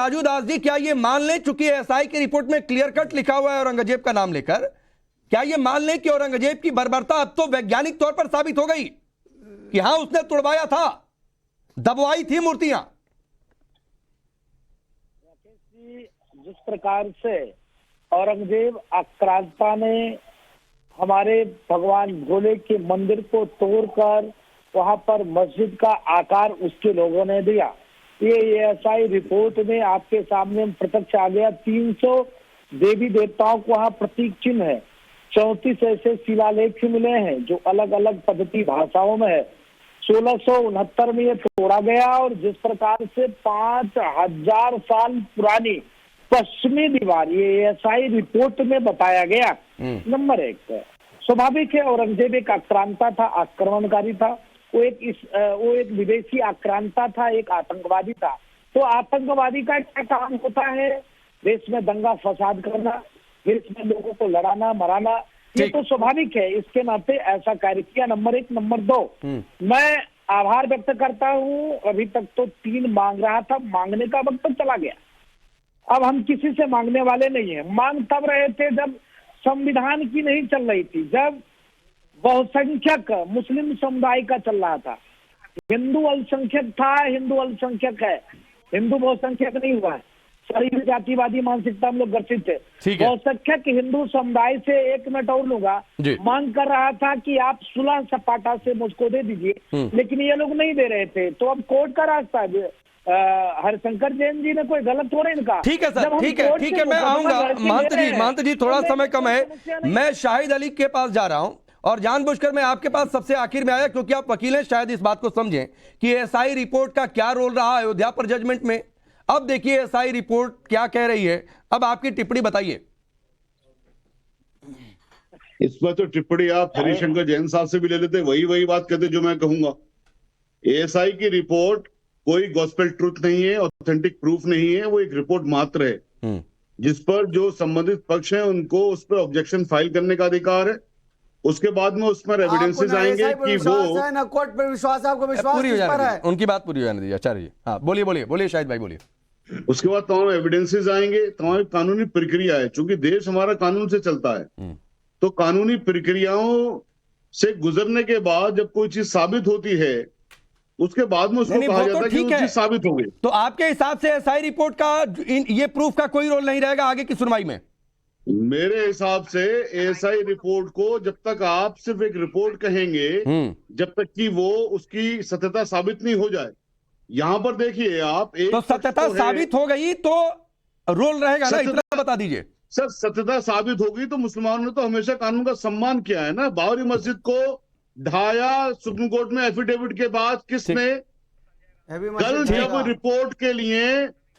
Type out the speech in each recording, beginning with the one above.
राजू दास जी, क्या ये मान लें, चूंकि एसआई की रिपोर्ट में क्लियर कट लिखा हुआ है औरंगजेब का नाम लेकर, क्या ये मान लें कि औरंगजेब की बर्बरता अब तो वैज्ञानिक तौर पर साबित हो गई कि हां उसने तुड़वाया था, दबवाई थी मूर्तियां? जिस प्रकार से औरंगजेब आक्रांता ने हमारे भगवान भोले के मंदिर को तोड़कर वहां पर मस्जिद का आकार उसके लोगों ने दिया, ये एएसआई रिपोर्ट में आपके सामने प्रत्यक्ष आ गया। 300 देवी देवताओं को वहां प्रतीक चिन्ह है, 34 ऐसे शिलालेख मिले हैं जो अलग अलग पद्धति भाषाओं में है। 1669 में ये तोड़ा गया और जिस प्रकार से 5000 साल पुरानी पश्चिमी दीवार ये एएसआई रिपोर्ट में बताया गया। नंबर 1, स्वाभाविक है औरंगजेब एक आक्रांता था, आक्रमणकारी था, वो एक विदेशी आक्रांता था, एक आतंकवादी था। तो आतंकवादी का क्या काम होता है? देश में दंगा फसाद करना, देश में लोगों को लड़ाना मराना, ये तो स्वाभाविक है, इसके नाते ऐसा कार्य किया। नंबर 1। नंबर 2, मैं आभार व्यक्त करता हूँ, अभी तक तो 3 मांग रहा था, मांगने का वक्त चला गया। अब हम किसी से मांगने वाले नहीं है। मांग तब रहे थे जब संविधान की नहीं चल रही थी, जब बहुसंख्यक मुस्लिम समुदाय का चल रहा था। हिंदू अल्पसंख्यक था, हिंदू अल्पसंख्यक है, हिंदू बहुसंख्यक नहीं हुआ है। शरीर जातिवादी मानसिकता हम लोग ग्रसित थे। बहुसंख्यक हिंदू समुदाय से, 1 मिनट और लूंगा, मांग कर रहा था कि आप सुलह सपाटा से मुझको दे दीजिए, लेकिन ये लोग नहीं दे रहे थे। तो अब कोर्ट का रास्ता है। हरिशंकर जैन जी ने कोई गलत थोड़ा इनका। ठीक है सर, ठीक है, मैं आऊंगा। महंत जी थोड़ा समय कम है, मैं शाहिद अली के पास जा रहा हूं और जानबूझकर मैं आपके पास सबसे आखिर में आया क्योंकि आप वकील हैं, शायद इस बात को समझें कि एसआई रिपोर्ट का क्या रोल रहा अयोध्या पर जजमेंट में। अब देखिए एसआई रिपोर्ट क्या कह रही है, अब आपकी टिप्पणी बताइए। इसमें तो टिप्पणी आप हरिशंकर जैन साहब से भी ले लेते, वही बात कहते जो मैं कहूंगा। एएसआई की रिपोर्ट कोई गॉस्पेल ट्रूथ नहीं है, ऑथेंटिक प्रूफ नहीं है, वो एक रिपोर्ट मात्र है जिस पर जो संबंधित पक्ष हैं उनको उस पर ऑब्जेक्शन फाइल करने का अधिकार है। उसके बाद में उसमें एविडेंसेस आएंगे कि वो ना कोर्ट पर विश्वास, आपको विश्वास पूरी हो किस पर है? उनकी बात पूरी हो जाने दीजिए। आचार्य जी, हाँ बोलिए शाहिद भाई बोलिए। उसके बाद तमाम एविडेंसेस आएंगे, तमाम कानूनी प्रक्रिया है। चूंकि देश हमारा कानून से चलता है, तो कानूनी प्रक्रियाओं से गुजरने के बाद जब कोई चीज साबित होती है, उसके बाद में उसको कहा जाता है कि वो चीज साबित हो गई। तो आपके हिसाब से एसआई रिपोर्ट का ये प्रूफ का कोई रोल नहीं रहेगा आगे की सुनवाई में? मेरे हिसाब से एएसआई रिपोर्ट को जब तक आप सिर्फ एक रिपोर्ट कहेंगे, जब तक कि वो उसकी सत्यता साबित नहीं हो जाए। यहां पर देखिए आप, एक तो सत्यता साबित हो गई तो रोल रहेगा ना, इतना बता दीजिए सर। सत्यता साबित होगी तो मुसलमानों ने तो हमेशा कानून का सम्मान किया है ना। बाबरी मस्जिद को ढाया सुप्रीम कोर्ट में एफिडेविट के बाद किसने? कल जब रिपोर्ट के लिए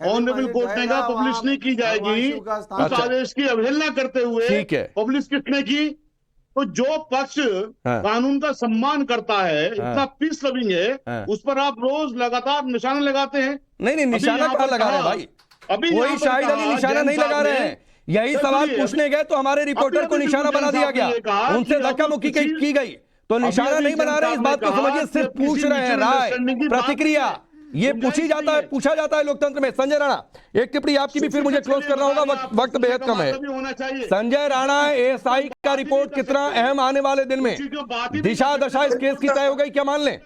ऑनरेबल कोर्ट ने कहा पब्लिश नहीं की जाएगी, उस आदेश की अवहेलना करते हुए पब्लिश किसने की? तो जो पक्ष कानून का सम्मान करता है, इतना पीस लविंग है, उस पर आप रोज लगातार निशाना लगाते हैं। नहीं, निशाना कहां लगा रहे हैं भाई? अभी कोई शाहिद अली निशाना नहीं लगा रहे हैं। यही सवाल पूछने गए तो हमारे रिपोर्टर को निशाना बना दिया गया, उनसे धक्का मुक्की की गई, तो निशाना नहीं बना रहे। इस बात को समझिए, सिर्फ पूछ रहे हैं, राय प्रतिक्रिया ये पूछा जाता है लोकतंत्र में। संजय राणा, एक टिप्पणी आपकी भी, फिर मुझे क्लोज करना होगा, वक्त बेहद कम है। संजय राणा, एएसआई का रिपोर्ट कितना अहम आने वाले दिन में, दिशा दशा इस केस की तय हो गई, क्या मान लें?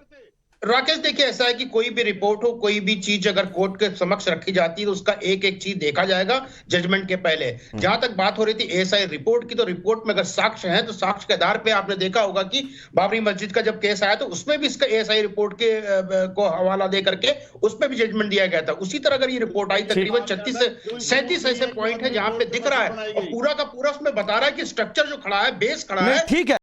राकेश, देखिए ऐसा है कि कोई भी रिपोर्ट हो, कोई भी चीज अगर कोर्ट के समक्ष रखी जाती है तो उसका एक एक चीज देखा जाएगा जजमेंट के पहले। जहां तक बात हो रही थी एएसआई रिपोर्ट की, तो रिपोर्ट में अगर साक्ष्य है तो साक्ष्य के आधार पे आपने देखा होगा कि बाबरी मस्जिद का जब केस आया तो उसमें भी इसका एएसआई रिपोर्ट के को हवाला दे करके उसमें भी जजमेंट दिया गया था। उसी तरह अगर ये रिपोर्ट आई, तकरीबन 36 से 37 ऐसे पॉइंट है जहां पे दिख रहा है और पूरा का पूरा उसमें बता रहा है कि स्ट्रक्चर जो खड़ा है, बेस खड़ा है, ठीक है।